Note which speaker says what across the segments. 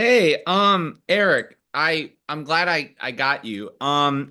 Speaker 1: Hey, Eric, I'm glad I got you.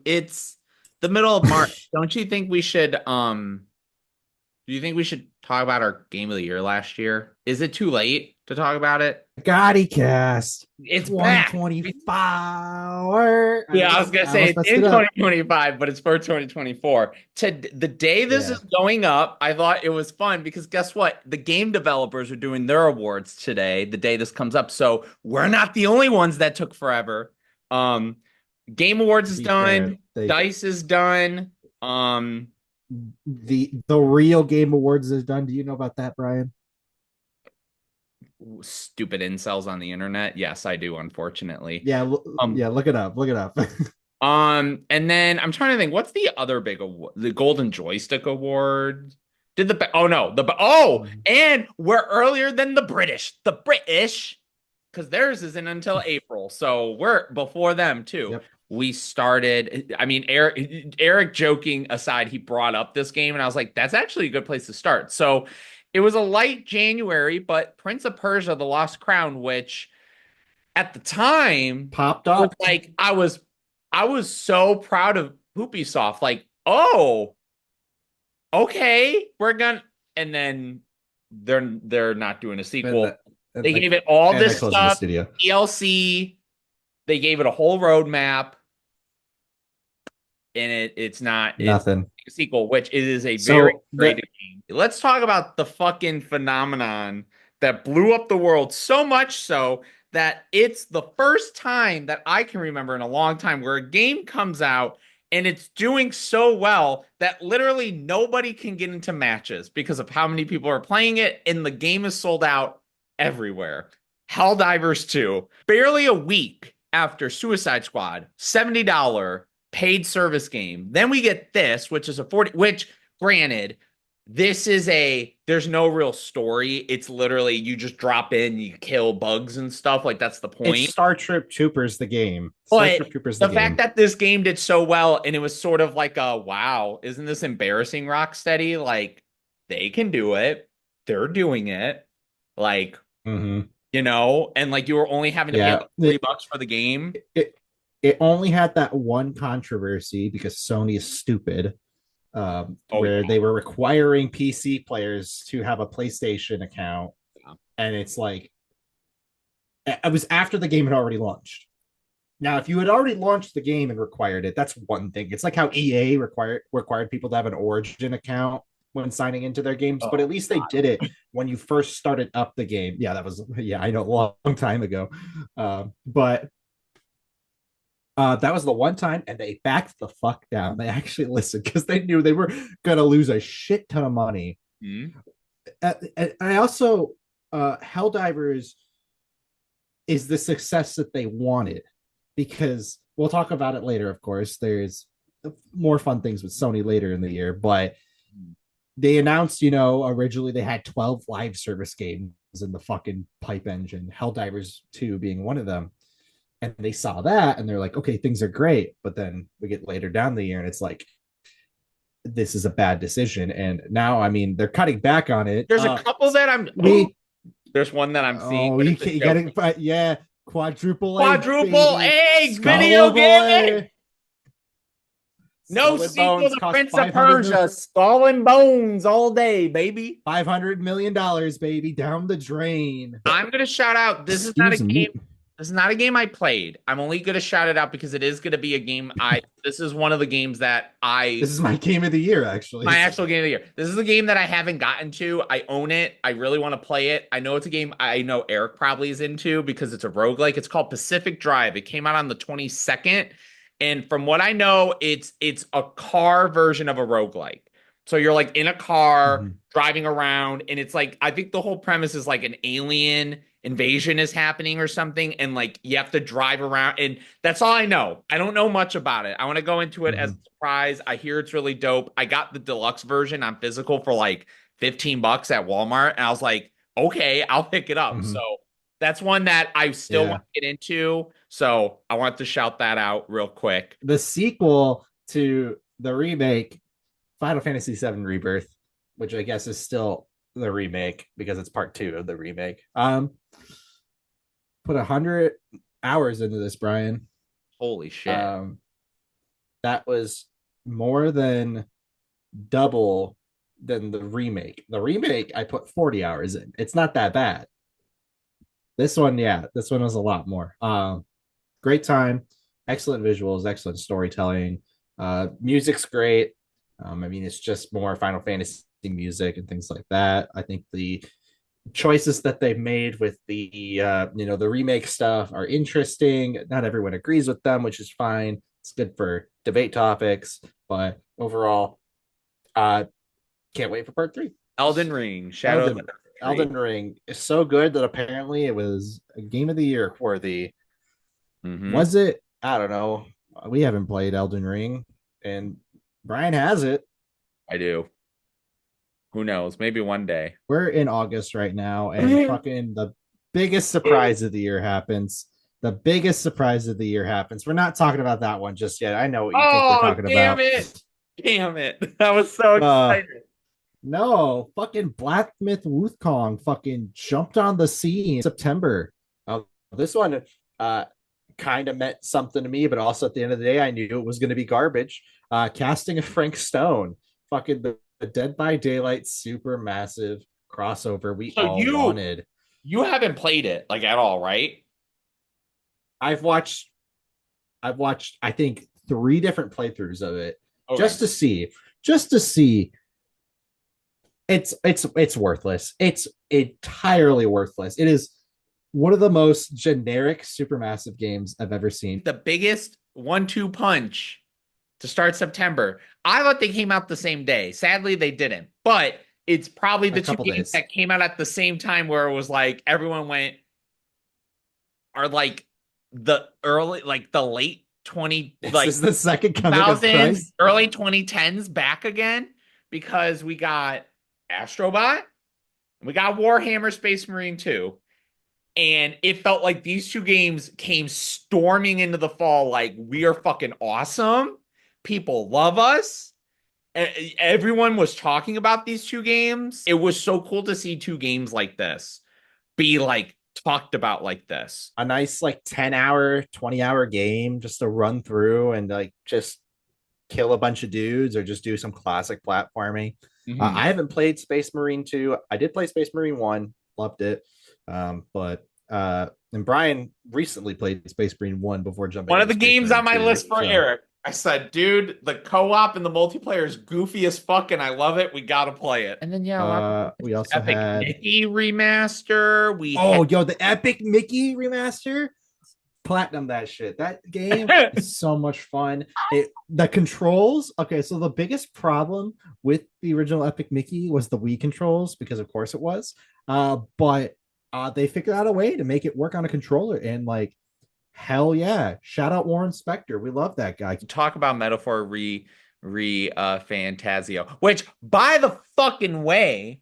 Speaker 1: It's the middle of March. Don't you think we should do you think we should talk about our game of the year last year? Is it too late to talk about it?
Speaker 2: GOTYcast
Speaker 1: It's back.
Speaker 2: 2025.
Speaker 1: Yeah, I was gonna
Speaker 2: I
Speaker 1: say
Speaker 2: almost
Speaker 1: it's
Speaker 2: messed
Speaker 1: in
Speaker 2: it up.
Speaker 1: 2025, but it's for 2024. To the day this
Speaker 2: Yeah.
Speaker 1: is going up, I thought it was fun because guess what? The game developers are doing their awards today, the day this comes up. So we're not the only ones that took forever. Um, Game Awards
Speaker 2: To
Speaker 1: is
Speaker 2: be fair,
Speaker 1: done, Dice is done. Um,
Speaker 2: the real Game Awards is done. Do you know about that, Brian?
Speaker 1: Stupid incels on the internet. Yes, I do, unfortunately.
Speaker 2: Yeah,
Speaker 1: Um,
Speaker 2: yeah. Look it up. Look it up.
Speaker 1: and then I'm trying to think, what's the other big award? The Golden Joystick Award. Did oh no, and we're earlier than the British. The British, because theirs isn't until April, so we're before them too.
Speaker 2: Yep.
Speaker 1: We started. I mean, Eric joking aside, he brought up this game, and I was like, that's actually a good place to start. So it was a light January, but Prince of Persia: The Lost Crown, which at the time
Speaker 2: Popped
Speaker 1: was
Speaker 2: up.
Speaker 1: like I was so proud of Poopy Soft. Like, oh, okay, we're gonna and then they're not doing a
Speaker 2: And
Speaker 1: sequel.
Speaker 2: that, and
Speaker 1: They
Speaker 2: like,
Speaker 1: gave it all
Speaker 2: and they
Speaker 1: this
Speaker 2: closing the
Speaker 1: stuff,
Speaker 2: studio.
Speaker 1: DLC, they gave it a whole roadmap, and it's
Speaker 2: Nothing.
Speaker 1: a sequel, which it is a very
Speaker 2: So
Speaker 1: great
Speaker 2: the
Speaker 1: game. Let's talk about the fucking phenomenon that blew up the world so much so that it's the first time that I can remember in a long time where a game comes out and it's doing so well that literally nobody can get into matches because of how many people are playing it, and the game is sold out everywhere. Helldivers 2, barely a week after Suicide Squad, $70 paid service game. Then we get this, which is a 40, which granted, this is there's no real story. It's literally you just drop in, you kill bugs and stuff. Like that's the
Speaker 2: it's
Speaker 1: point.
Speaker 2: Star Trek Troopers, the game. Star
Speaker 1: But
Speaker 2: Trek Troopers, the
Speaker 1: the fact
Speaker 2: game.
Speaker 1: that this game did so well and it was sort of like a wow, isn't this embarrassing, Rocksteady? Like they can do it. They're doing it. Like,
Speaker 2: Mm-hmm.
Speaker 1: and like you were only having to pay
Speaker 2: Yeah.
Speaker 1: like $3 for the game.
Speaker 2: It it only had that one controversy because Sony is stupid,
Speaker 1: Oh
Speaker 2: where
Speaker 1: yeah.
Speaker 2: they were requiring PC players to have a PlayStation account, and it's like it was after the game had already launched. Now, if you had already launched the game and required it, that's one thing. It's like how EA required people to have an Origin account when signing into their games, but
Speaker 1: Oh
Speaker 2: at least they did it when you first started up the game. Yeah, that was I know a long time ago, but that was the one time, and they backed the fuck down. They actually listened because they knew they were gonna lose a shit ton of money.
Speaker 1: hmm.
Speaker 2: And I also, Helldivers is the success that they wanted because we'll talk about it later. Of course, there's more fun things with Sony later in the year, but they announced, originally they had 12 live service games in the fucking pipe engine, Helldivers 2 being one of them. And they saw that and they're like, okay, things are great. But then we get later down the year and it's like, this is a bad decision. And now, I mean, they're cutting back on it.
Speaker 1: There's a couple that I'm
Speaker 2: We,
Speaker 1: there's one that I'm seeing,
Speaker 2: oh,
Speaker 1: but
Speaker 2: you
Speaker 1: it's a
Speaker 2: can't
Speaker 1: joke.
Speaker 2: get it. But yeah, quadruple A,
Speaker 1: Quadruple
Speaker 2: baby.
Speaker 1: A video
Speaker 2: Skull
Speaker 1: gaming.
Speaker 2: Boy.
Speaker 1: No
Speaker 2: Skull and
Speaker 1: sequel
Speaker 2: Bones
Speaker 1: to
Speaker 2: cost
Speaker 1: Prince of Persia. Skull and Bones all day, baby.
Speaker 2: $500 million, baby, down the drain.
Speaker 1: I'm gonna shout out. This is not a
Speaker 2: Excuse
Speaker 1: game.
Speaker 2: me.
Speaker 1: This is not a game I played. I'm only gonna shout it out because it is gonna be a game. This is one of the games that
Speaker 2: This is my game of the year, actually.
Speaker 1: my actual game of the year. This is a game that I haven't gotten to. I own it. I really want to play it. I know it's a game I know Eric probably is into because it's a roguelike. It's called Pacific Drive. It came out on the 22nd. And from what I know, it's a car version of a roguelike. So you're like in a car
Speaker 2: Mhm.
Speaker 1: driving around, and it's like I think the whole premise is like an alien invasion is happening or something, and like you have to drive around, and that's all I know. I don't know much about it. I want to go into it as a
Speaker 2: Mhm.
Speaker 1: surprise. I hear it's really dope. I got the deluxe version on physical for like $15 at Walmart, and I was like, okay, I'll pick it up. So
Speaker 2: Mhm.
Speaker 1: that's one that I still want
Speaker 2: Yeah.
Speaker 1: to get into. So I want to shout that out real quick.
Speaker 2: The sequel to the remake, Final Fantasy VII Rebirth, which I guess is still the remake because it's part two of the remake. put 100 hours into this, Brian.
Speaker 1: Holy shit.
Speaker 2: Um, that was more than double than the remake. The remake, I put 40 hours in. It's not that bad. This one, yeah, this one was a lot more. Great time, excellent visuals, excellent storytelling. Music's great. I mean, it's just more Final Fantasy music and things like that. I think the choices that they've made with the the remake stuff are interesting. Not everyone agrees with them, which is fine. It's good for debate topics, but overall, uh, can't wait for part three.
Speaker 1: Elden Ring, Shadow of the
Speaker 2: Elden
Speaker 1: Tree.
Speaker 2: Elden Ring is so good that apparently it was a game of the year worthy.
Speaker 1: Mm-hmm.
Speaker 2: Was it? I don't know. We haven't played Elden Ring, and Brian has it.
Speaker 1: I do. Who knows? Maybe one day.
Speaker 2: We're in August right now, and fucking the biggest surprise of the year happens. The biggest surprise of the year happens. We're not talking about that one just yet. I know what you think we're
Speaker 1: Oh,
Speaker 2: talking
Speaker 1: damn
Speaker 2: about.
Speaker 1: it. Damn it. I was so
Speaker 2: Uh
Speaker 1: excited.
Speaker 2: no, fucking Black Myth Wukong fucking jumped on the scene in September. This one uh kind of meant something to me, but also at the end of the day, I knew it was going to be garbage. Casting of Frank Stone, fucking the Dead by Daylight super massive crossover we
Speaker 1: So
Speaker 2: all wanted.
Speaker 1: you haven't played it like at all, right?
Speaker 2: I've watched I've watched I think three different playthroughs of it
Speaker 1: Okay.
Speaker 2: just to see, just to see. It's worthless. It's entirely worthless. It is one of the most generic supermassive games I've ever seen.
Speaker 1: The biggest 1-2 punch to start September. I thought they came out the same day. Sadly, they didn't. But it's probably
Speaker 2: A
Speaker 1: the two
Speaker 2: couple
Speaker 1: games
Speaker 2: days.
Speaker 1: that came out at the same time where it was like everyone went are like the early like the late 20
Speaker 2: This
Speaker 1: like
Speaker 2: is the second coming of
Speaker 1: 2000s,
Speaker 2: Christ.
Speaker 1: early 2010s back again because we got Astrobot, we got Warhammer Space Marine 2. And it felt like these two games came storming into the fall like we are fucking awesome. People love us. Everyone was talking about these two games. It was so cool to see two games like this be like talked about like this.
Speaker 2: A nice like 10-hour, 20-hour game just to run through and like just kill a bunch of dudes or just do some classic platforming.
Speaker 1: Mhm.
Speaker 2: I haven't played Space Marine 2. I did play Space Marine 1, loved it. But and Brian recently played Space Marine 1 before jumping
Speaker 1: One of
Speaker 2: into
Speaker 1: the
Speaker 2: Space
Speaker 1: games on
Speaker 2: Marine
Speaker 1: my
Speaker 2: 2.
Speaker 1: list for
Speaker 2: So
Speaker 1: Eric. I said, dude, the co-op and the multiplayer is goofy as fuck, and I love it. We gotta play it. And then yeah, a lot of
Speaker 2: we also
Speaker 1: Epic
Speaker 2: had
Speaker 1: Mickey remaster. We had
Speaker 2: the Epic Mickey remaster. Platinum that shit. That game is so much fun. The controls. Okay, so the biggest problem with the original Epic Mickey was the Wii controls because of course it was. But they figured out a way to make it work on a controller and like hell yeah. Shout out Warren Spector. We love that guy.
Speaker 1: talk about metaphor Fantasio, which by the fucking way,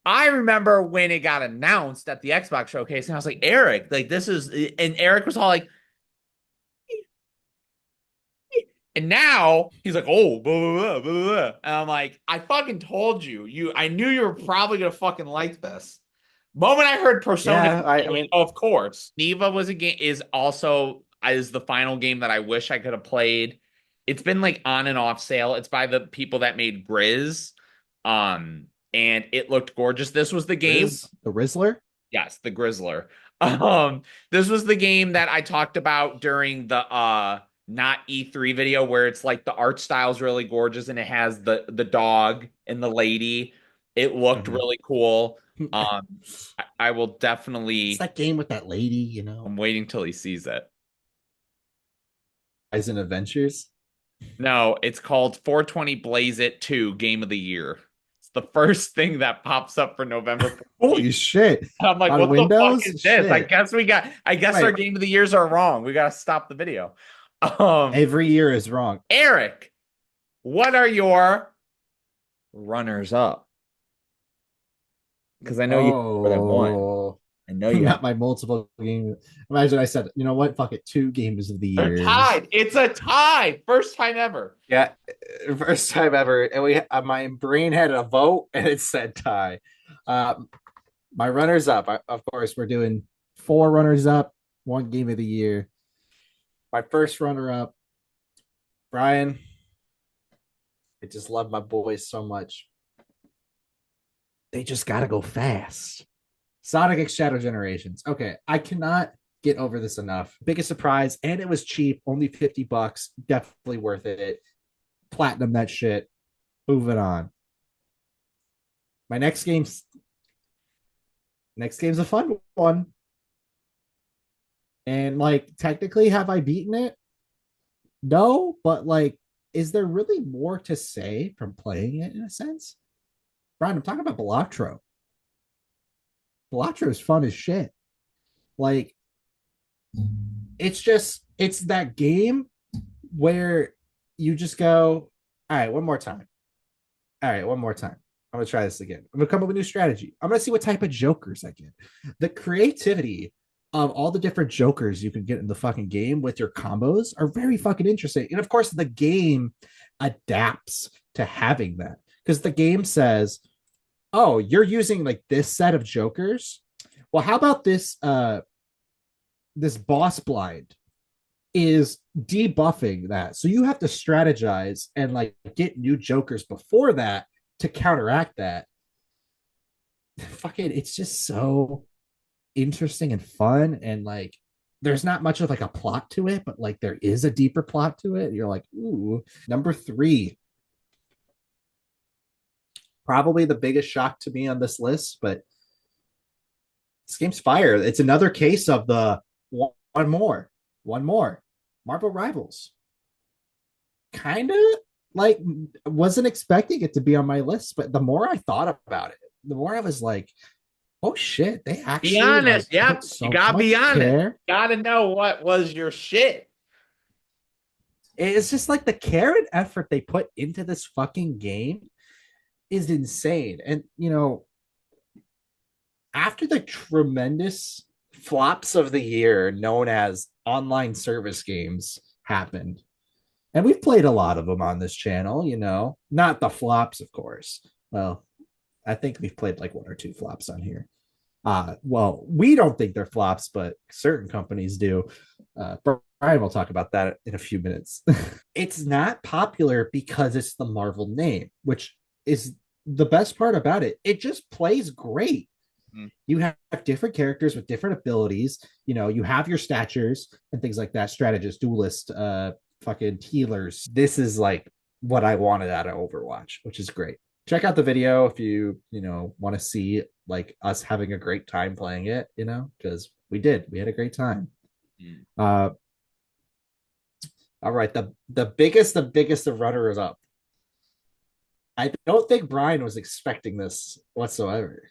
Speaker 1: I remember when it got announced at the Xbox showcase, and I was like, Eric, like this is, and Eric was all like, and now he's like, oh, blah, blah, blah, blah, blah. And I'm like, I fucking told you, I knew you were probably gonna fucking like this. Moment I heard Persona,
Speaker 2: Yeah, I mean
Speaker 1: of course, Neva was a game is the final game that I wish I could have played. It's been like on and off sale. It's by the people that made Grizz, and it looked gorgeous. This was the game.
Speaker 2: The Rizzler.
Speaker 1: Yes, the Grizzler. This was the game that I talked about during the not E3 video where it's like the art style is really gorgeous and it has the dog and the lady. It looked
Speaker 2: Mhm.
Speaker 1: really cool. Um,
Speaker 2: It's
Speaker 1: I will definitely.
Speaker 2: that game with that lady, you know.
Speaker 1: I'm waiting till he sees it.
Speaker 2: Guys and Adventures.
Speaker 1: No, it's called 420 Blaze It 2 Game of the Year. It's the first thing that pops up for November 14th.
Speaker 2: Holy shit.
Speaker 1: And I'm like,
Speaker 2: On
Speaker 1: what the fuck
Speaker 2: Windows?
Speaker 1: is this?
Speaker 2: Shit.
Speaker 1: I guess our
Speaker 2: Wait,
Speaker 1: game of the years are wrong. We gotta stop the video. Um,
Speaker 2: every year is wrong.
Speaker 1: Eric, what are your runners up? Because I know you have more than one.
Speaker 2: Oh,
Speaker 1: I know you have.
Speaker 2: not my multiple game. Imagine I said, you know what? Fuck it. Two games of the
Speaker 1: They're
Speaker 2: years.
Speaker 1: tied. It's a tie. First time ever.
Speaker 2: Yeah, first time ever. And we, my brain had a vote and it said tie. My runners up. Of course, we're doing 4 runners up, 1 game of the year. My first runner up, Brian. I just love my boys so much. They just got to go fast. Sonic X Shadow Generations. Okay, I cannot get over this enough. Biggest surprise, and it was cheap, only $50. Definitely worth it. Platinum that shit. Moving on. My next game's a fun one. And like technically, have I beaten it? No, but like, is there really more to say from playing it in a sense? Brian, I'm talking about Balatro. Balatro is fun as shit. Like, it's that game where you just go, all right, one more time. All right, one more time. I'm gonna try this again. I'm gonna come up with a new strategy. I'm gonna see what type of jokers I get. The creativity of all the different jokers you can get in the fucking game with your combos are very fucking interesting. And of course, the game adapts to having that because the game says, "Oh, you're using like this set of jokers. Well, how about this boss blind is debuffing that. So you have to strategize and like get new jokers before that to counteract that. Fucking, it's just so interesting and fun. And like, there's not much of like a plot to it, but like there is a deeper plot to it. You're like, ooh. Number 3, probably the biggest shock to me on this list, but this game's fire. It's another case of the one more. Marvel Rivals. Kind of like wasn't expecting it to be on my list, but the more I thought about it, the more I was like, oh shit, they
Speaker 1: Be
Speaker 2: actually like
Speaker 1: honest.
Speaker 2: put
Speaker 1: Yep. You
Speaker 2: so
Speaker 1: gotta be
Speaker 2: much
Speaker 1: honest.
Speaker 2: care.
Speaker 1: Gotta know what was your shit.
Speaker 2: It's just like the care and effort they put into this fucking game is insane. And after the tremendous flops of the year known as online service games happened, and we've played a lot of them on this channel, not the flops, of course. Well, I think we've played like 1 or 2 flops on here. Well, we don't think they're flops, but certain companies do. Brian will talk about that in a few minutes. It's not popular because it's the Marvel name, which is the best part about it. It just plays great.
Speaker 1: Mm.
Speaker 2: You have different characters with different abilities. You have your statures and things like that, strategist, duelist, fucking healers. This is like what I wanted out of Overwatch, which is great. Check out the video if you want to see like us having a great time playing it, because we had a great time.
Speaker 1: Mm.
Speaker 2: All right, the biggest of runners up. I don't think Brian was expecting this whatsoever.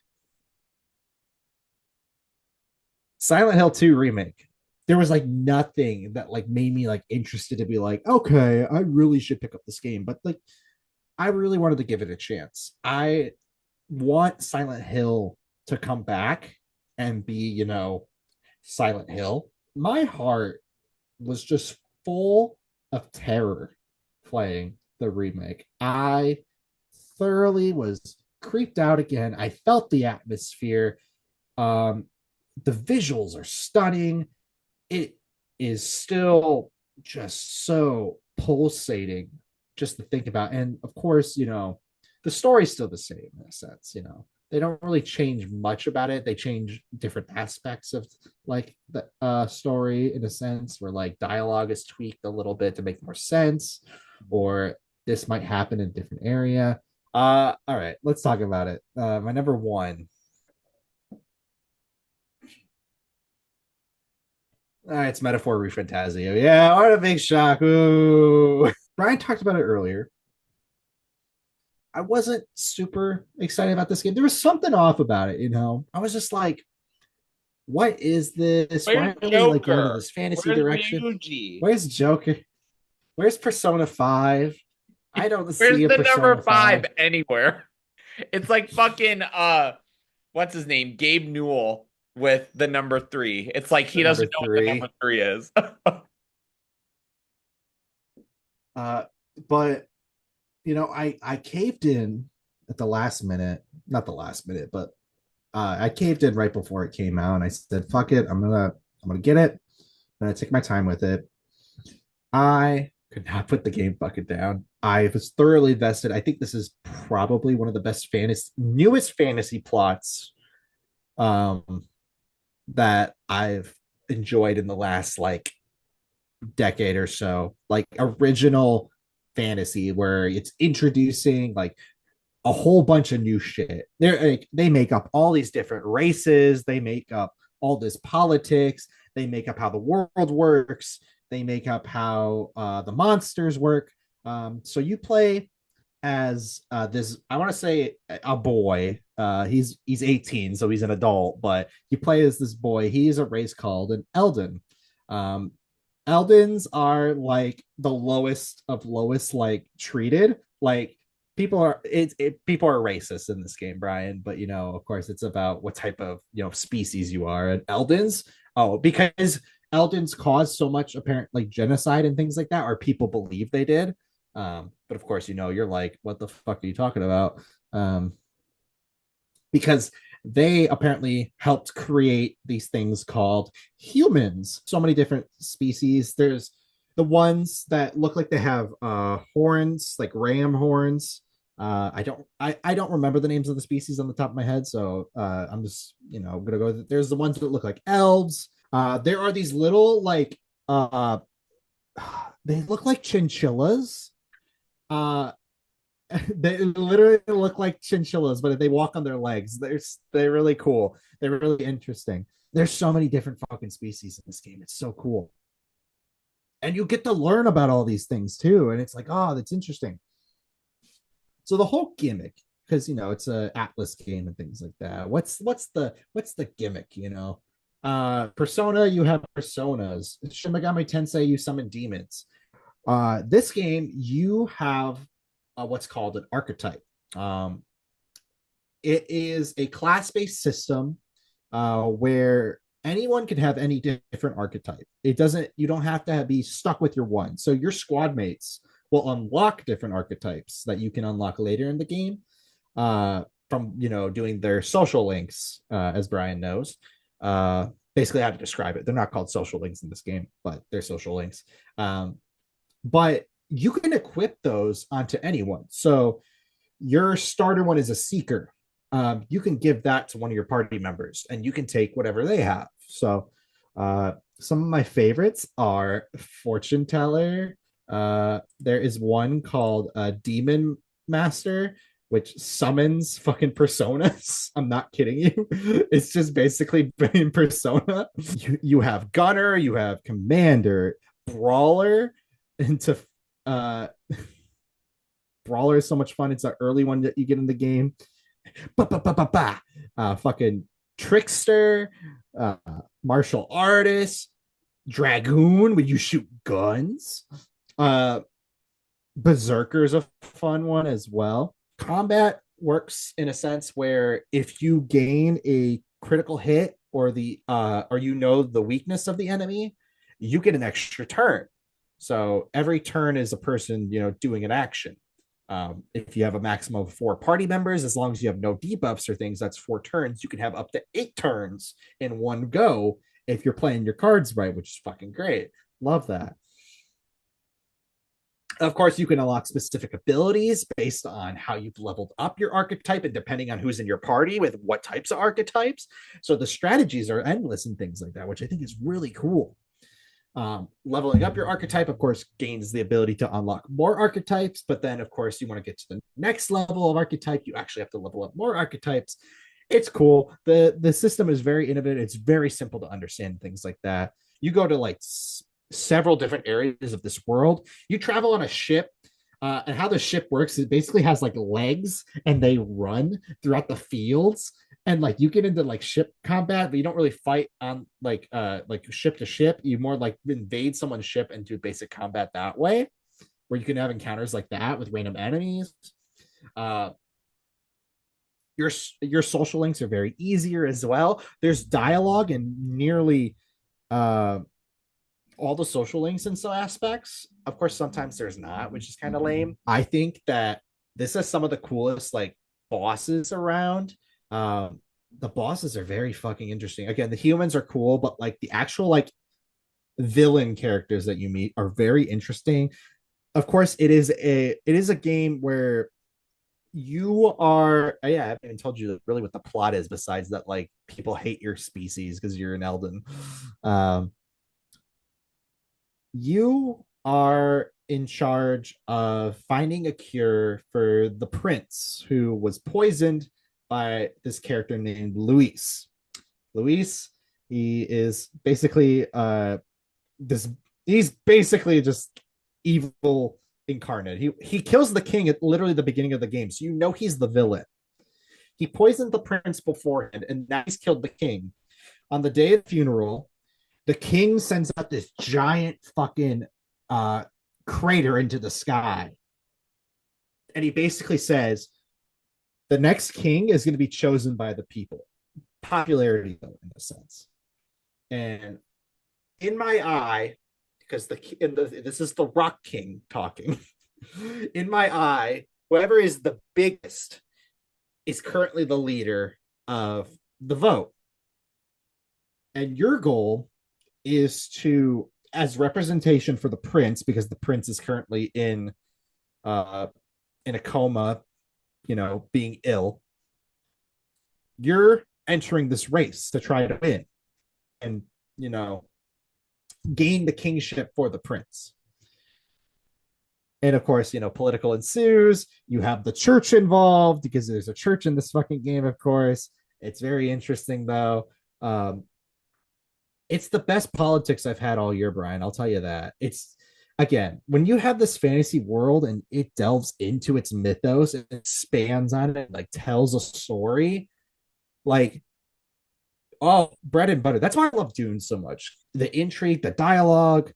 Speaker 2: Silent Hill 2 remake. There was like nothing that like made me like interested to be like, okay, I really should pick up this game. But like I really wanted to give it a chance. I want Silent Hill to come back and be, Silent Hill. My heart was just full of terror playing the remake. I thoroughly was creeped out again. I felt the atmosphere. Um, the visuals are stunning. It is still just so pulsating just to think about. And of course, the story's still the same in a sense, They don't really change much about it. They change different aspects of like the story in a sense where like dialogue is tweaked a little bit to make more sense, or this might happen in a different area. All right, let's talk about it. My number 1. It's Metaphor ReFantazio. Yeah, what a big shock. Ooh. Brian talked about it earlier. I wasn't super excited about this game. There was something off about it, I was just like, what is this?
Speaker 1: Where's
Speaker 2: Why are we like going to
Speaker 1: Joker?
Speaker 2: this fantasy
Speaker 1: Where's
Speaker 2: direction?
Speaker 1: Ryuji?
Speaker 2: Where's Joker? Where's Persona 5? I don't
Speaker 1: Where's
Speaker 2: see a
Speaker 1: the number
Speaker 2: Persona
Speaker 1: 5
Speaker 2: 5.
Speaker 1: anywhere? It's like fucking what's his name? Gabe Newell with the number 3. It's like he
Speaker 2: The number
Speaker 1: doesn't know what the
Speaker 2: 3.
Speaker 1: number 3 is.
Speaker 2: Uh, but I caved in at the last minute, not the last minute, but I caved in right before it came out, and I said, "Fuck it, I'm gonna get it. I'm gonna take my time with it." I could not put the game fucking down. I was thoroughly vested. I think this is probably one of the best newest fantasy plots um, that I've enjoyed in the last like decade or so. Like original fantasy where it's introducing like a whole bunch of new shit. They make up all these different races. They make up all this politics. They make up how the world works. They make up how the monsters work. So you play as this. I want to say a boy. He's 18, so he's an adult. But you play as this boy. He is a race called an Eldon. Um, Eldons are like the lowest of lowest, like treated. Like people are racist in this game, Brian. But of course, it's about what type of species you are. And Eldons, oh, because Eldons caused so much apparent like genocide and things like that, or people believe they did. But of course, you're like, what the fuck are you talking about? Um, because they apparently helped create these things called humans. So many different species. There's the ones that look like they have horns, like ram horns. I don't remember the names of the species on the top of my head, so I'm just gonna go. There's the ones that look like elves. There are these little like they look like chinchillas. Uh, they literally look like chinchillas, but they walk on their legs. They're really cool. They're really interesting. There's so many different fucking species in this game. It's so cool. And you get to learn about all these things too. And it's like, oh, that's interesting. So the whole gimmick, because it's a Atlas game and things like that. What's the gimmick, Persona, you have personas. Shin Megami Tensei, you summon demons. This game, you have what's called an archetype. Um, it is a class-based system where anyone can have any different archetype. You don't have to be stuck with your one. So your squad mates will unlock different archetypes that you can unlock later in the game from doing their social links, as Brian knows. Basically, how to describe it. They're not called social links in this game, but they're social links. But you can equip those onto anyone. So your starter one is a seeker. You can give that to one of your party members, and you can take whatever they have. So some of my favorites are fortune teller. There is one called demon master, which summons fucking personas. I'm not kidding you. It's just basically in persona. You have gunner, you have commander, brawler, into uh brawler is so much fun. It's an early one that you get in the game. Fucking trickster, uh martial artist, dragoon when you shoot guns. uh Berserker is a fun one as well. Combat works in a sense where if you gain a critical hit or the weakness of the enemy, you get an extra turn. So every turn is a person, doing an action. If you have a maximum of 4 party members, as long as you have no debuffs or things, that's 4 turns. You can have up to 8 turns in one go if you're playing your cards right, which is fucking great. Love that. Of course, you can unlock specific abilities based on how you've leveled up your archetype and depending on who's in your party with what types of archetypes. So the strategies are endless and things like that, which I think is really cool. Leveling up your archetype, of course, gains the ability to unlock more archetypes. But then, of course, you want to get to the next level of archetype. You actually have to level up more archetypes. It's cool. The system is very innovative. It's very simple to understand things like that. You go to like several different areas of this world. You travel on a ship. And how the ship works, it basically has like legs and they run throughout the fields. And like you get into like ship combat, but you don't really fight on like ship to ship. You more like invade someone's ship and do basic combat that way, where you can have encounters like that with random enemies. Uh, your social links are very easier as well. There's dialogue in nearly uh all the social links in some aspects. Of course, sometimes there's not, which is kind of lame. I think that this is some of the coolest like bosses around. The bosses are very fucking interesting. Again, the humans are cool, but like the actual like villain characters that you meet are very interesting. Of course, it is a game where you are yeah, I haven't even told you really what the plot is besides that like people hate your species because you're an Elden. Um, you are in charge of finding a cure for the prince who was poisoned by this character named Luis. Luis, he is basically this he's basically just evil incarnate. He kills the king at literally the beginning of the game, so you know he's the villain. He poisoned the prince beforehand, and now he's killed the king. On the day of the funeral, the king sends out this giant fucking uh, crater into the sky, and he basically says the next king is going to be chosen by the people. Popularity, though, in a sense. And in my eye, because this is the Rock King talking. In my eye, whoever is the biggest is currently the leader of the vote. And your goal is to, as representation for the prince, because the prince is currently uh in a coma, being ill. You're entering this race to try to win and you know gain the kingship for the prince. And of course, political ensues. You have the church involved because there's a church in this fucking game, of course. It's very interesting, though. It's the best politics I've had all year, Brian. I'll tell you that. It's, again, when you have this fantasy world and it delves into its mythos and expands on it, like tells a story, like, oh, bread and butter. That's why I love Dune so much. The intrigue, the dialogue,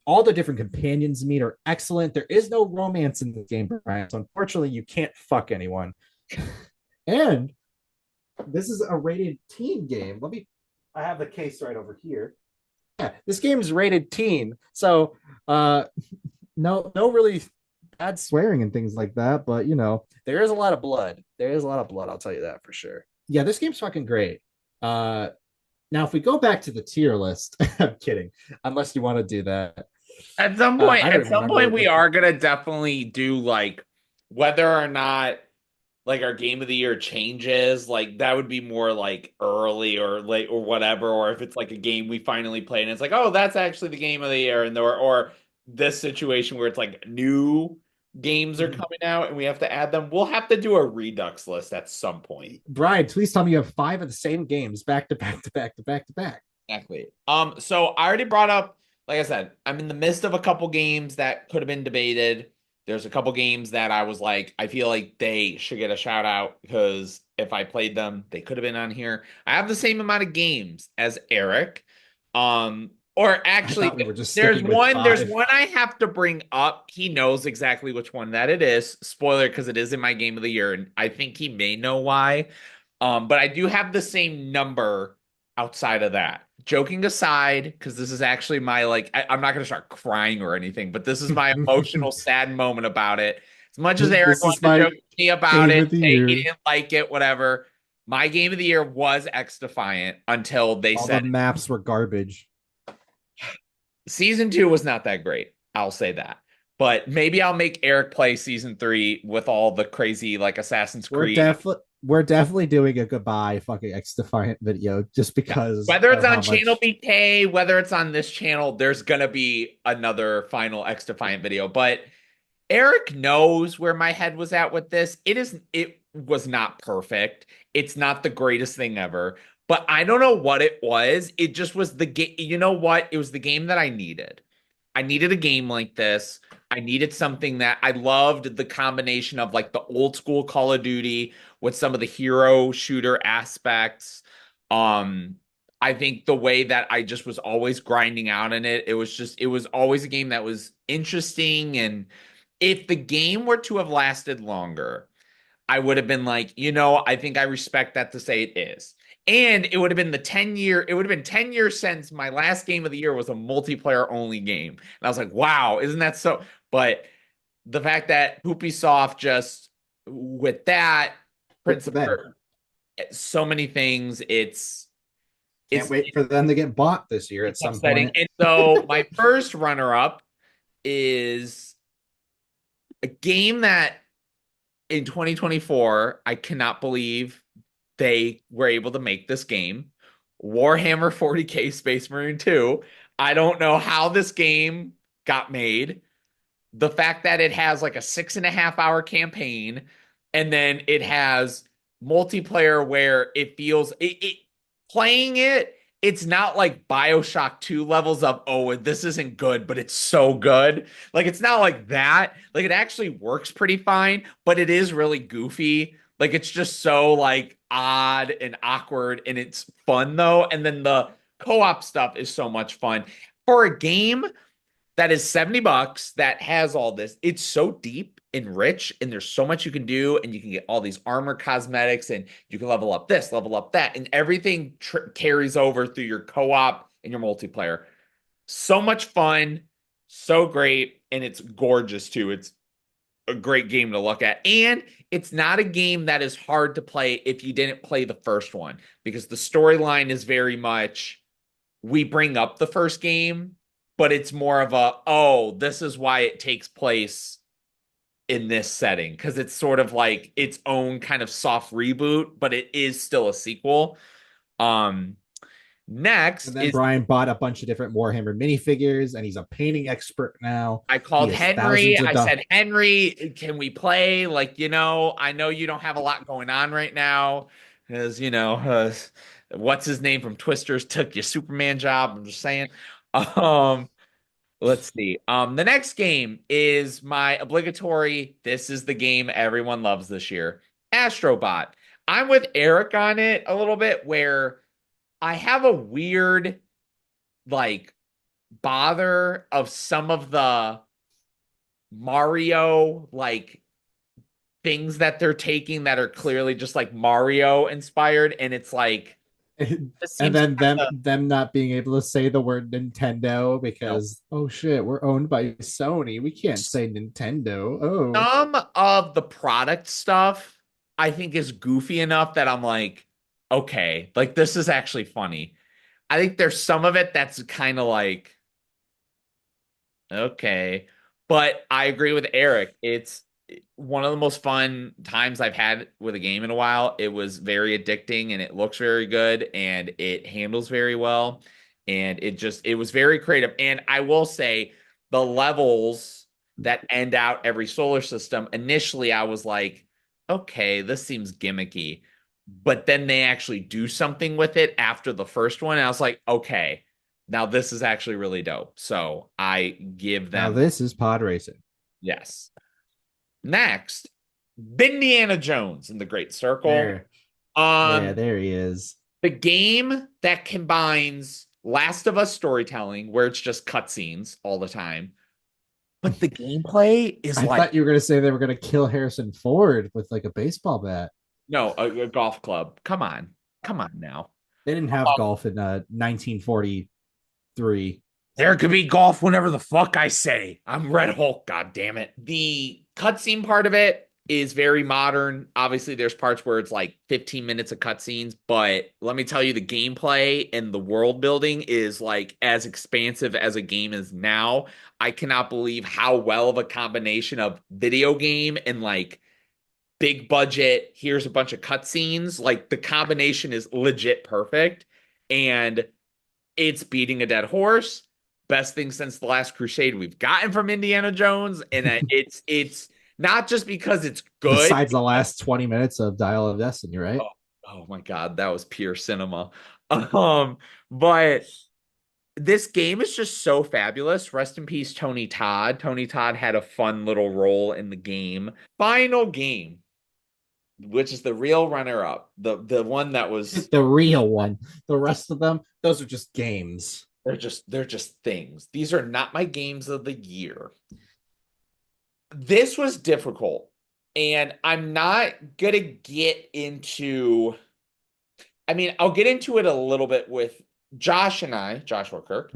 Speaker 2: all the different companions meet are excellent. There is no romance in the game, Brian. So unfortunately, you can't fuck anyone. And this is a rated teen game. I have the case right over here. Yeah, this game is rated teen. So no really bad swearing and things like that, but there is a lot of blood. There is a lot of blood, I'll tell you that for sure. Yeah, this game's fucking great. Uh Now, if we go back to the tier list, I'm kidding, unless you want to do that. I don't
Speaker 1: At
Speaker 2: even
Speaker 1: some
Speaker 2: remember
Speaker 1: point,
Speaker 2: what
Speaker 1: we
Speaker 2: the
Speaker 1: are gonna definitely do like whether or not like our game of the year changes. Like that would be more like early or late or whatever. Or if it's like a game we finally played and it's like, oh, that's actually the game of the year, and or this situation where it's like new games are coming out and we have to add them. We'll have to do a Redux list at some point.
Speaker 2: Brian, please tell me you have five of the same games back to back to back to back to back.
Speaker 1: Exactly. So I already brought up, like I said, I'm in the midst of a couple games that could have been debated. There's a couple games that I was like, I feel like they should get a shout out because if I played them, they could have been on here. I have the same amount of games as Eric. Or
Speaker 2: I
Speaker 1: actually,
Speaker 2: thought we were just sticking with
Speaker 1: there's
Speaker 2: five.
Speaker 1: one I have to bring up. He knows exactly which one that it is. Spoiler, because it is in my game of the year, and I think he may know why. But I do have the same number outside of that. Joking aside, because this is actually my like, I'm not gonna start crying or anything, but this is my emotional, sad moment about it. As much as Eric
Speaker 2: This
Speaker 1: wanted
Speaker 2: is
Speaker 1: to
Speaker 2: my
Speaker 1: joke with me about
Speaker 2: game
Speaker 1: it,
Speaker 2: of the
Speaker 1: say he
Speaker 2: year.
Speaker 1: didn't like it, whatever. My game of the year was X Defiant until they
Speaker 2: All the
Speaker 1: said
Speaker 2: maps were garbage.
Speaker 1: season two was not that great. I'll say that. But maybe I'll make Eric play season three with all the crazy like Assassin's
Speaker 2: We're
Speaker 1: Creed.
Speaker 2: definitely we're definitely doing a goodbye fucking X Defiant video just
Speaker 1: Yeah.
Speaker 2: because
Speaker 1: Whether it's
Speaker 2: of
Speaker 1: on
Speaker 2: how
Speaker 1: Channel
Speaker 2: much
Speaker 1: BK, whether it's on this channel, there's gonna be another final X Defiant video. But Eric knows where my head was at with this. It was not perfect. It's not the greatest thing ever. But I don't know what it was. It just was the game. You know what? It was the game that I needed. I needed a game like this. I needed something that I loved the combination of like the old school Call of Duty with some of the hero shooter aspects. Um, I think the way that I just was always grinding out in it, it was always a game that was interesting. And if the game were to have lasted longer, I would have been like, I think I respect that to say it is. And it would have been it would have been 10 years since my last game of the year was a multiplayer only game. And I was like, wow, isn't that so? But the fact that Poopy Soft just with that
Speaker 2: put
Speaker 1: Prince
Speaker 2: to
Speaker 1: of
Speaker 2: bed.
Speaker 1: So many things.
Speaker 2: Can't
Speaker 1: It's
Speaker 2: wait for them to get bought this year at
Speaker 1: it's
Speaker 2: some
Speaker 1: upsetting.
Speaker 2: point.
Speaker 1: And so my first runner up is a game that in 2024, I cannot believe they were able to make this game. Warhammer 40K Space Marine 2. I don't know how this game got made. The fact that it has like a 6.5 hour campaign and then it has multiplayer where it feels playing it, it's not like BioShock 2 levels of, oh, this isn't good, but it's so good. Like it's not like that. Like it actually works pretty fine, but it is really goofy. Like it's just so like odd and awkward and it's fun though. And then the co-op stuff is so much fun. For a game that is $70 that has all this. It's so deep and rich, and there's so much you can do, and you can get all these armor cosmetics, and you can level up this, level up that, and everything carries over through your co-op and your multiplayer. So much fun, so great, and it's gorgeous too. It's a great game to look at. And it's not a game that is hard to play if you didn't play the first one, because the storyline is very much we bring up the first game, but it's more of a, oh, this is why it takes place in this setting because it's sort of like its own kind of soft reboot, but it is still a sequel. Um,
Speaker 2: And
Speaker 1: next
Speaker 2: then
Speaker 1: is
Speaker 2: Brian bought a bunch of different Warhammer minifigures, and he's a painting expert now.
Speaker 1: I
Speaker 2: He
Speaker 1: called
Speaker 2: has
Speaker 1: Henry.
Speaker 2: thousands of
Speaker 1: I
Speaker 2: dollars.
Speaker 1: said, Henry, can we play? Like, I know you don't have a lot going on right now because, what's his name from Twisters took your Superman job. I'm just saying. Um, Let's see. The next game is my obligatory. This is the game everyone loves this year. Astrobot. I'm with Eric on it a little bit where I have a weird like bother of some of the Mario like things that they're taking that are clearly just like Mario inspired and it's like this
Speaker 2: And
Speaker 1: seems
Speaker 2: then
Speaker 1: kind of
Speaker 2: them not being able to say the word Nintendo
Speaker 1: no.
Speaker 2: because oh shit, we're owned by Sony. We can't say Nintendo. Oh,
Speaker 1: Some of the product stuff I think is goofy enough that I'm like, okay, like this is actually funny. I think there's some of it that's kind of like, okay. But I agree with Eric. It's one of the most fun times I've had with a game in a while. It was very addicting and it looks very good and it handles very well. And it was very creative. And I will say the levels that end out every solar system, initially I was like, okay, this seems gimmicky. But then they actually do something with it after the first one. And I was like, okay, now this is actually really dope. So I give
Speaker 2: now
Speaker 1: them
Speaker 2: this is pod racing.
Speaker 1: yes. Next, Indiana Jones in the Great Circle.
Speaker 2: There, yeah,
Speaker 1: Um,
Speaker 2: there he is.
Speaker 1: the game that combines Last of Us storytelling, where it's just cutscenes all the time, but the gameplay is
Speaker 2: I
Speaker 1: like
Speaker 2: thought you were gonna say they were gonna kill Harrison Ford with like a baseball bat.
Speaker 1: no, a golf club. Come on now.
Speaker 2: They didn't have golf in 1943.
Speaker 1: There could be golf whenever the fuck I say. I'm Red Hulk, god damn it. The cutscene part of it is very modern. Obviously, there's parts where it's like 15 minutes of cutscenes, but let me tell you, the gameplay and the world building is like as expansive as a game is now. I cannot believe how well of a combination of video game and like big budget, here's a bunch of cutscenes. Like the combination is legit perfect. And it's beating a dead horse. Best thing since the Last Crusade we've gotten from Indiana Jones, and it's not just because it's good.
Speaker 2: Besides the last 20 minutes of Dial of Destiny, right?
Speaker 1: Oh, oh my God, that was pure cinema. But this game is just so fabulous. Rest in peace, Tony Todd. Tony Todd had a fun little role in the game. Final game, which is the real runner-up, the one that was
Speaker 2: The real one. The rest of them, those are just games.
Speaker 1: they're just things. These are not my games of the year. This was difficult, and I'm not gonna get into. I mean, I'll get into it a little bit with Joshua Kirk.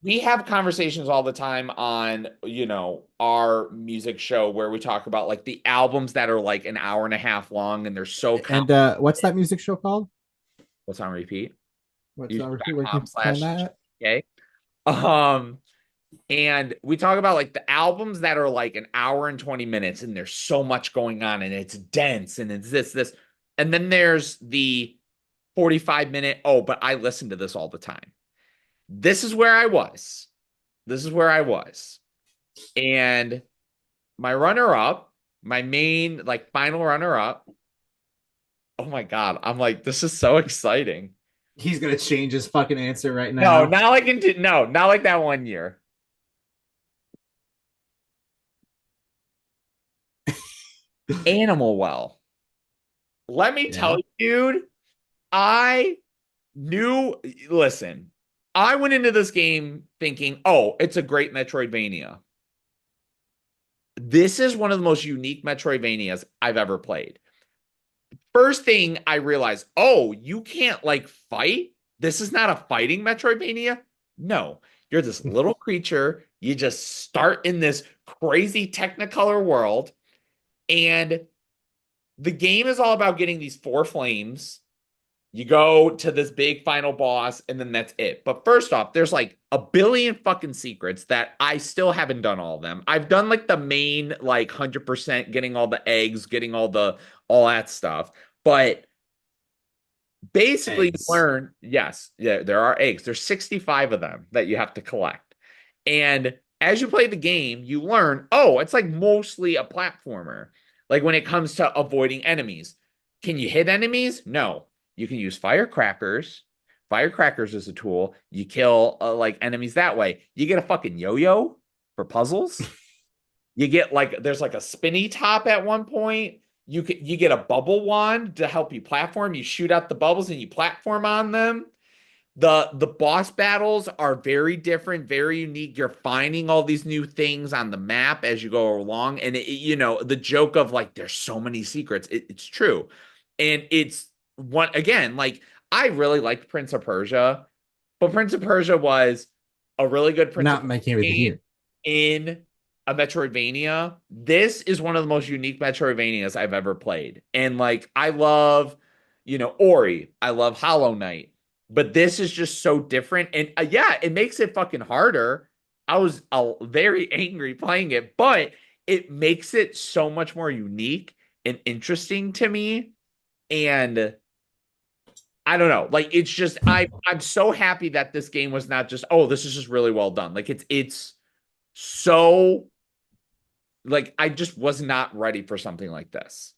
Speaker 1: we have conversations all the time on, our music show where we talk about like the albums that are like an hour and a half long and they're so
Speaker 2: And what's that music show called?
Speaker 1: what's on repeat?
Speaker 2: What's that? Where can
Speaker 1: YouTube.com
Speaker 2: you find
Speaker 1: slash
Speaker 2: that?
Speaker 1: okay. Um, and we talk about like the albums that are like an hour and 20 minutes and there's so much going on and it's dense and it's this. And then there's the 45-minute, oh, but I listen to this all the time. This is where I was. This is where I was. And my runner up, my main, like final runner up. Oh my God. I'm like, this is so exciting.
Speaker 2: He's gonna change his fucking answer right
Speaker 1: No,
Speaker 2: now.
Speaker 1: not like no, not like that one year. Animal Well. Let me tell
Speaker 2: Yeah.
Speaker 1: you, dude, I knew, listen, I went into this game thinking, oh, it's a great Metroidvania. This is one of the most unique Metroidvanias I've ever played. First thing I realized, oh, you can't like fight. This is not a fighting Metroidvania. No, you're this little creature. You just start in this crazy Technicolor world, and the game is all about getting these four flames. You go to this big final boss, and then that's it. But first off, there's like a billion fucking secrets that I still haven't done all of them. I've done like the main, like 100% getting all the eggs, getting all that stuff. But basically, you
Speaker 2: Eggs.
Speaker 1: learn, yes, yeah, there are eggs. There's 65 of them that you have to collect. And as you play the game, you learn, oh, it's like mostly a platformer. Like when it comes to avoiding enemies. Can you hit enemies? No. You can use firecrackers. Firecrackers is a tool. You kill like enemies that way. You get a fucking yo-yo for puzzles. You get like there's like a spinny top at one point. You get a bubble wand to help you platform. You shoot out the bubbles and you platform on them. The boss battles are very different, very unique. You're finding all these new things on the map as you go along, and the joke of like there's so many secrets. It's true, and it's one again. Like I really liked Prince of Persia, but Prince of Persia was a really good Prince of
Speaker 2: Not
Speaker 1: Persia
Speaker 2: my game of the
Speaker 1: game
Speaker 2: year.
Speaker 1: in a Metroidvania. This is one of the most unique Metroidvanias I've ever played. And like I love, Ori. I love Hollow Knight. But this is just so different. And yeah, it makes it fucking harder. I was very angry playing it, but it makes it so much more unique and interesting to me. And I don't know. Like it's just I'm so happy that this game was not just, oh, this is just really well done. Like it's so like I just was not ready for something like this.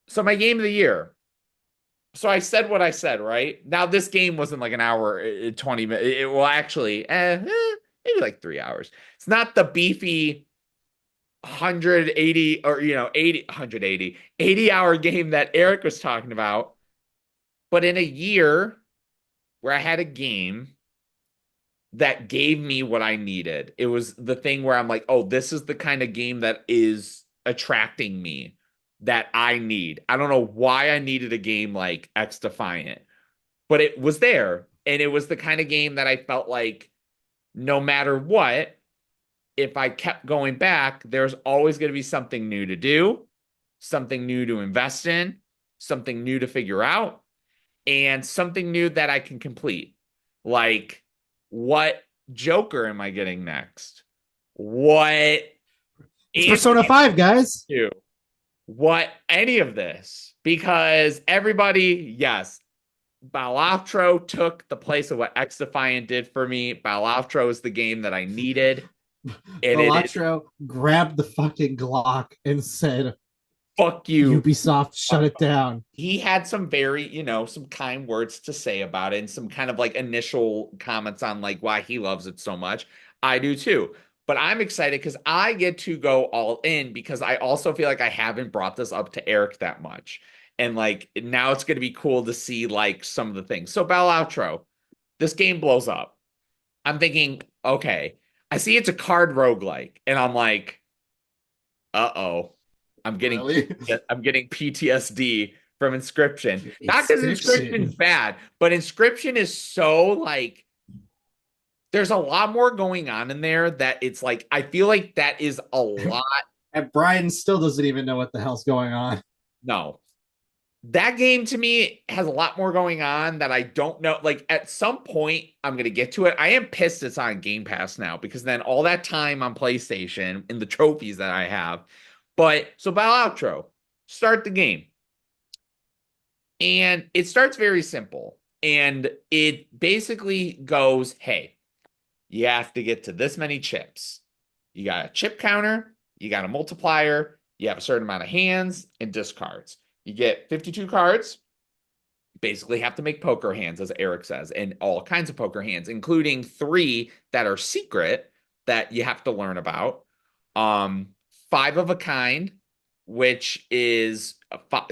Speaker 1: So my game of the year. So I said what I said, right? Now this game wasn't like an hour, 20 minutes. Well, actually, maybe like 3 hours. It's not the beefy 180 or 80 180 80-hour game that Erik was talking about. But in a year where I had a game that gave me what I needed. It was the thing where I'm like, oh, this is the kind of game that is attracting me that I need. I don't know why I needed a game like X Defiant, but it was there. And it was the kind of game that I felt like no matter what, if I kept going back, there's always going to be something new to do, something new to invest in, something new to figure out, and something new that I can complete. Like, what Joker am I getting next? What
Speaker 2: It's Persona
Speaker 1: Ant-Man
Speaker 2: 5, guys.
Speaker 1: 2? What any of this? Because everybody, yes, Balatro took the place of what X Defiant did for me. Balatro is the game that I needed, and it is
Speaker 2: Balatro grabbed the fucking Glock and said,
Speaker 1: fuck you.
Speaker 2: Ubisoft, shut it down.
Speaker 1: He had some very, some kind words to say about it and some kind of like initial comments on like why he loves it so much. I do too. But I'm excited because I get to go all in because I also feel like I haven't brought this up to Erik that much. And like now it's going to be cool to see like some of the things. So Bell Outro, this game blows up. I'm thinking, okay, I see it's a card roguelike, and I'm like, uh-oh. I'm getting
Speaker 2: Really?
Speaker 1: I'm getting PTSD from Inscription. Not because Inscription's
Speaker 2: Inscription.
Speaker 1: bad, but Inscription is so like There's a lot more going on in there that it's like I feel like that is a lot.
Speaker 2: And Brian still doesn't even know what the hell's going on.
Speaker 1: No. That game to me has a lot more going on that I don't know. Like at some point, I'm gonna get to it. I am pissed it's on Game Pass now because then all that time on PlayStation and the trophies that I have. But so battle outro, start the game. And it starts very simple. And it basically goes, hey, you have to get to this many chips. You got a chip counter, you got a multiplier, you have a certain amount of hands and discards. You get 52 cards, basically have to make poker hands, as Erik says, and all kinds of poker hands, including three that are secret that you have to learn about. Um, Five of a kind, which is five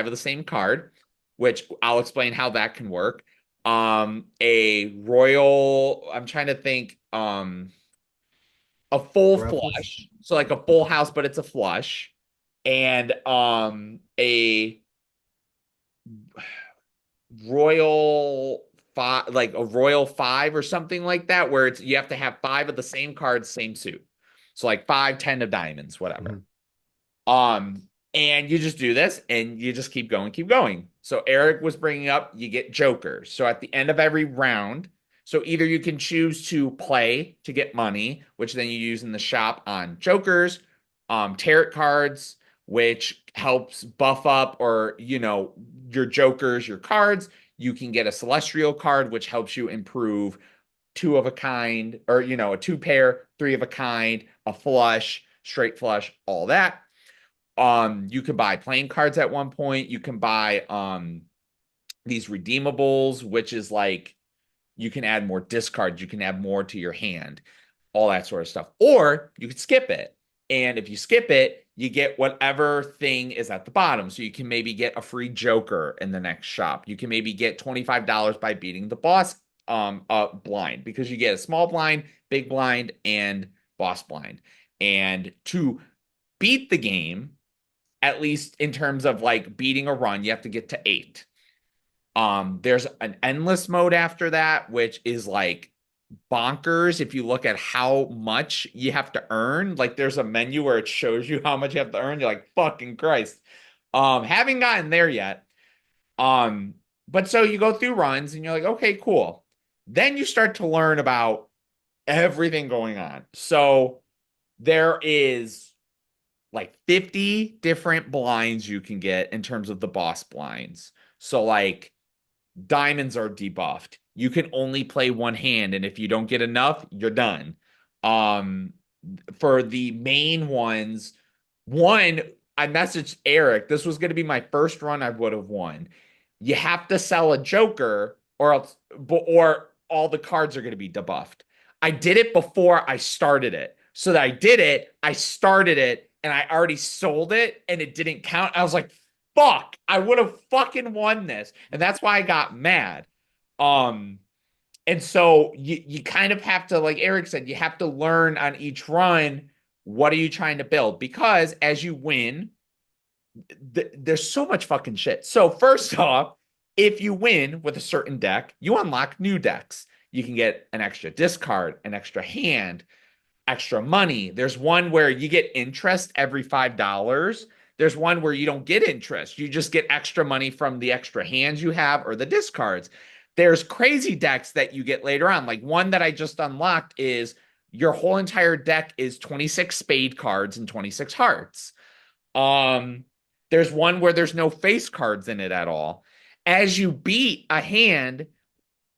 Speaker 1: of the same card, which I'll explain how that can work. A royal, I'm trying to think, a full
Speaker 2: Royal flush.
Speaker 1: flush, so like a full house, but it's a flush, and a royal five, like a royal five or something like that, where it's you have to have five of the same cards, same suit. So like five, 10 of diamonds, whatever.
Speaker 2: Mhm.
Speaker 1: Um, and you just do this and you just keep going, keep going. So Erik was bringing up you get jokers. So at the end of every round, so either you can choose to play to get money, which then you use in the shop on jokers, tarot cards, which helps buff up or your jokers, your cards. You can get a celestial card, which helps you improve two of a kind, or a two pair, three of a kind, a flush, straight flush, all that. You can buy playing cards at one point. You can buy these redeemables, which is like you can add more discards, you can add more to your hand, all that sort of stuff. Or you could skip it. And if you skip it, you get whatever thing is at the bottom. So you can maybe get a free Joker in the next shop. You can maybe get $25 by beating the boss blind, because you get a small blind, big blind, and boss blind. And to beat the game, at least in terms of like beating a run, you have to get to eight. There's an endless mode after that, which is like bonkers if you look at how much you have to earn. Like there's a menu where it shows you how much you have to earn. You're like, fucking Christ. Haven't gotten there yet. Um, but so you go through runs and you're like, okay, cool. Then you start to learn about everything going on. So there is like 50 different blinds you can get in terms of the boss blinds. So like diamonds are debuffed. You can only play one hand, and if you don't get enough, you're done. Um, for the main ones, one, I messaged Erik. This was going to be my first run I would have won. You have to sell a Joker, or else, or all the cards are going to be debuffed. I did it before I started it. So that I did it, I started it, and I already sold it, and it didn't count. I was like, fuck, I would have fucking won this. And that's why I got mad. Um, and so you kind of have to, like Erik said, you have to learn on each run, what are you trying to build? Because as you win, there's so much fucking shit. So first off, if you win with a certain deck, you unlock new decks. You can get an extra discard, an extra hand, extra money. There's one where you get interest every $5. There's one where you don't get interest. You just get extra money from the extra hands you have or the discards. There's crazy decks that you get later on. Like one that I just unlocked is your whole entire deck is 26 spade cards and 26 hearts. Um, there's one where there's no face cards in it at all. As you beat a hand,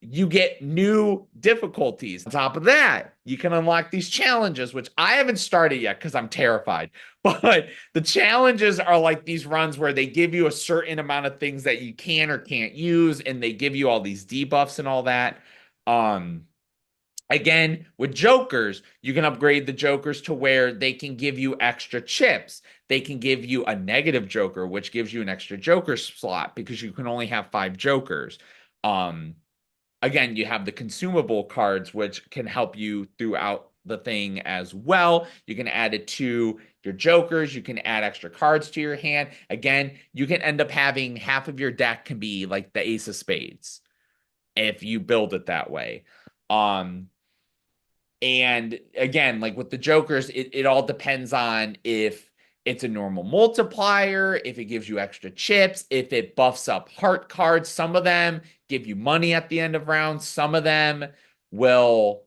Speaker 1: you get new difficulties. On top of that, you can unlock these challenges, which I haven't started yet because I'm terrified. But the challenges are like these runs where they give you a certain amount of things that you can or can't use, and they give you all these debuffs and all that. Um, Again, with Jokers, you can upgrade the Jokers to where they can give you extra chips. They can give you a negative Joker, which gives you an extra Joker slot because you can only have five Jokers. Um, Again, you have the consumable cards, which can help you throughout the thing as well. You can add it to your jokers. You can add extra cards to your hand. Again, you can end up having half of your deck can be like the ace of spades if you build it that way. Um, And again, like with the Jokers, it all depends on if it's a normal multiplier, if it gives you extra chips, if it buffs up heart cards. Some of them give you money at the end of rounds. Some of them will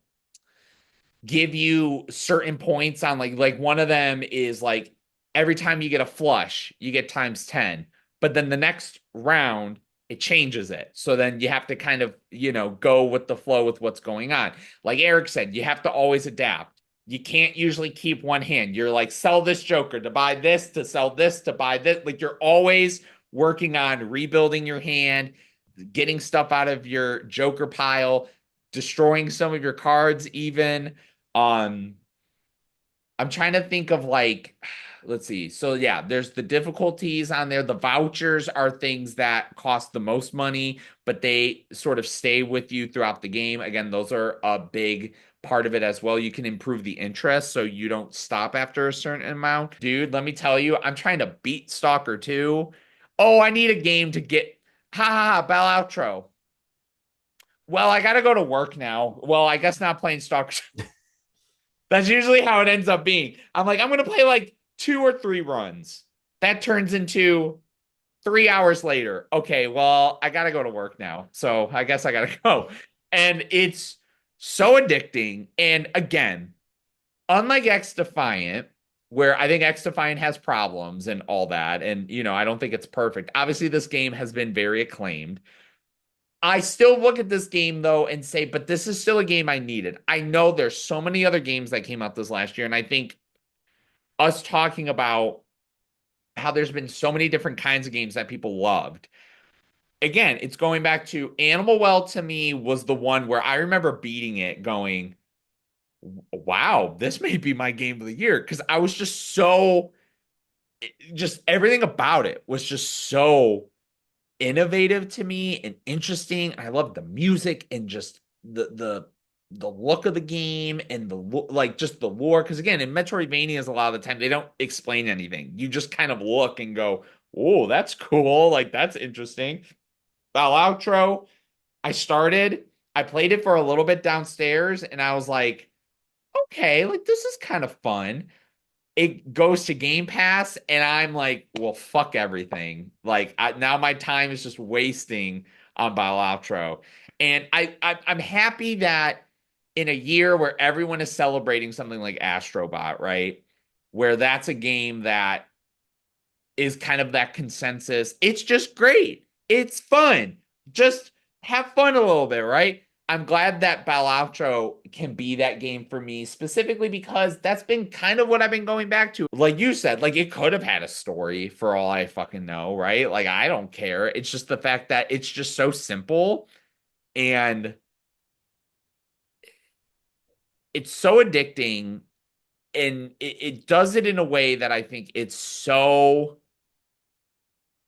Speaker 1: give you certain points on like one of them is like every time you get a flush, you get times 10. But then the next round, it changes it. So then you have to kind of, go with the flow with what's going on. Like Erik said, you have to always adapt. You can't usually keep one hand. You're like, sell this Joker to buy this, to sell this, to buy this. Like you're always working on rebuilding your hand, getting stuff out of your Joker pile, destroying some of your cards, even. Um, I'm trying to think of like, let's see. So yeah, there's the difficulties on there. The vouchers are things that cost the most money, but they sort of stay with you throughout the game. Again, those are a big part of it as well. You can improve the interest so you don't stop after a certain amount. Dude, let me tell you, I'm trying to beat Stalker 2. Oh, I need a game to get ha ha ha bell outro. Well, I gotta go to work now. Well, I guess not playing Stalker. That's usually how it ends up being. I'm like, I'm gonna play like 2 or 3 runs. That turns into 3 hours later. Okay, well, I gotta go to work now. So I guess I gotta go. And it's so addicting. And again, unlike X Defiant, where I think X Defiant has problems and all that, and I don't think it's perfect. Obviously, this game has been very acclaimed. I still look at this game though and say, but this is still a game I needed. I know there's so many other games that came out this last year, and I think us talking about how there's been so many different kinds of games that people loved. Again, it's going back to Animal Well to me was the one where I remember beating it going, wow, this may be my game of the year. Because I was just everything about it was just so innovative to me and interesting. I love the music and just the look of the game and like just the lore. Because again, in Metroidvanias, a lot of the time they don't explain anything. You just kind of look and go, "Oh, that's cool. Like that's interesting." Val outro. I started. I played it for a little bit downstairs, and I was like, "Okay, like this is kind of fun." It goes to Game Pass, and I'm like, well, fuck everything. Like now my time is just wasting on Balatro. And I'm happy that in a year where everyone is celebrating something like Astrobot, right? Where that's a game that is kind of that consensus. It's just great. It's fun. Just have fun a little bit, right? I'm glad that Balatro can be that game for me, specifically because that's been kind of what I've been going back to. Like you said, like it could have had a story for all I fucking know, right? Like I don't care. It's just the fact that it's just so simple and it's so addicting and it does it in a way that I think it's so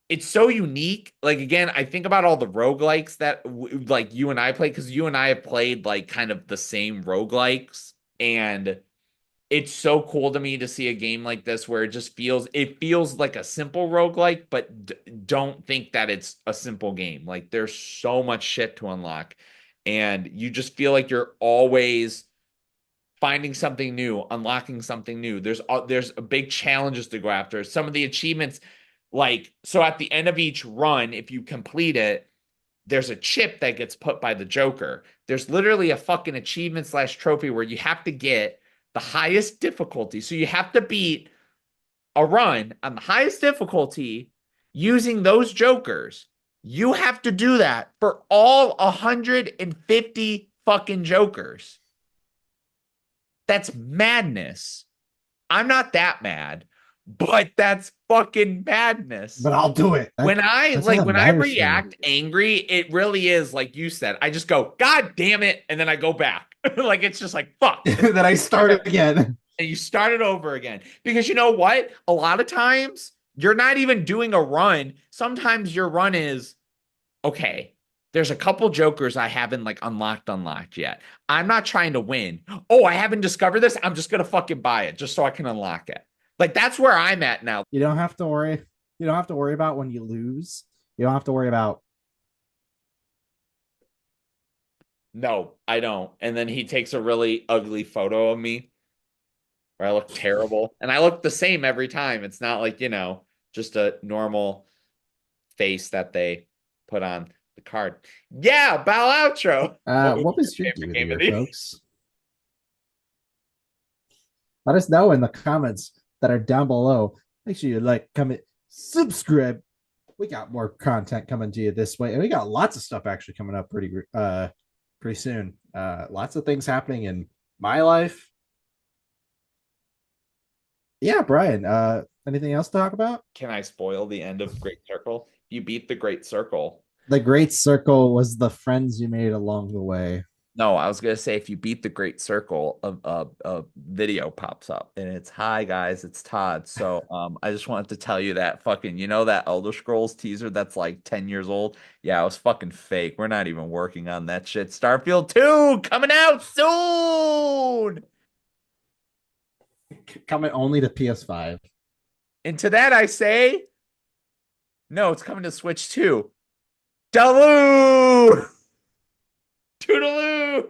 Speaker 1: unique. Like again, I think about all the roguelikes that like you and I play because you and I have played like kind of the same roguelikes, and it's so cool to me to see a game like this where it feels like a simple roguelike, but don't think that it's a simple game. Like there's so much shit to unlock, and you just feel like you're always finding something new, unlocking something new. There's big challenges to go after. Some of the achievements, like so, at the end of each run, if you complete it, there's a chip that gets put by the Joker. There's literally a fucking achievement slash trophy where you have to get the highest difficulty. So you have to beat a run on the highest difficulty using those Jokers. You have to do that for all 150 fucking Jokers. That's madness. I'm not that mad, but that's fucking madness.
Speaker 2: But I'll do it.
Speaker 1: When I
Speaker 2: That's all
Speaker 1: like
Speaker 2: that
Speaker 1: when I
Speaker 2: matters to me.
Speaker 1: react angry, it really is like you said. I just go, God damn it, and then I go back. Like it's just like fuck.
Speaker 2: Then I start again.
Speaker 1: And you start it over again. Because you know what? A lot of times you're not even doing a run. Sometimes your run is okay. There's a couple jokers I haven't like unlocked yet. I'm not trying to win. Oh, I haven't discovered this. I'm just gonna fucking buy it just so I can unlock it. Like that's where I'm at now.
Speaker 2: You don't have to worry. You don't have to worry about when you lose. You don't have to worry about
Speaker 1: No, I don't. And then he takes a really ugly photo of me where I look terrible. And I look the same every time. It's not like, just a normal face that they put on the card. Yeah, bow outro. What was
Speaker 2: What
Speaker 1: your
Speaker 2: was your
Speaker 1: favorite
Speaker 2: dude of the
Speaker 1: game of
Speaker 2: year,
Speaker 1: the year?
Speaker 2: folks? Let us know in the comments that are down below. Make sure you like, comment, subscribe. We got more content coming to you this way, and we got lots of stuff actually coming up pretty soon. Lots of things happening in my life. Yeah, Brian. Anything else to talk about?
Speaker 1: Can I spoil the end of Great Circle? You beat the Great Circle.
Speaker 2: The Great Circle was the friends you made along the way.
Speaker 1: No, I was gonna say if you beat the Great Circle, a video pops up and it's hi guys, it's Todd. So I just wanted to tell you that fucking that Elder Scrolls teaser that's like 10 years old. Yeah, it was fucking fake. We're not even working on that shit. Starfield 2 coming out soon.
Speaker 2: Coming only to PS5.
Speaker 1: And to that I say, no, it's coming to Switch too. Toodaloo! Toodaloo!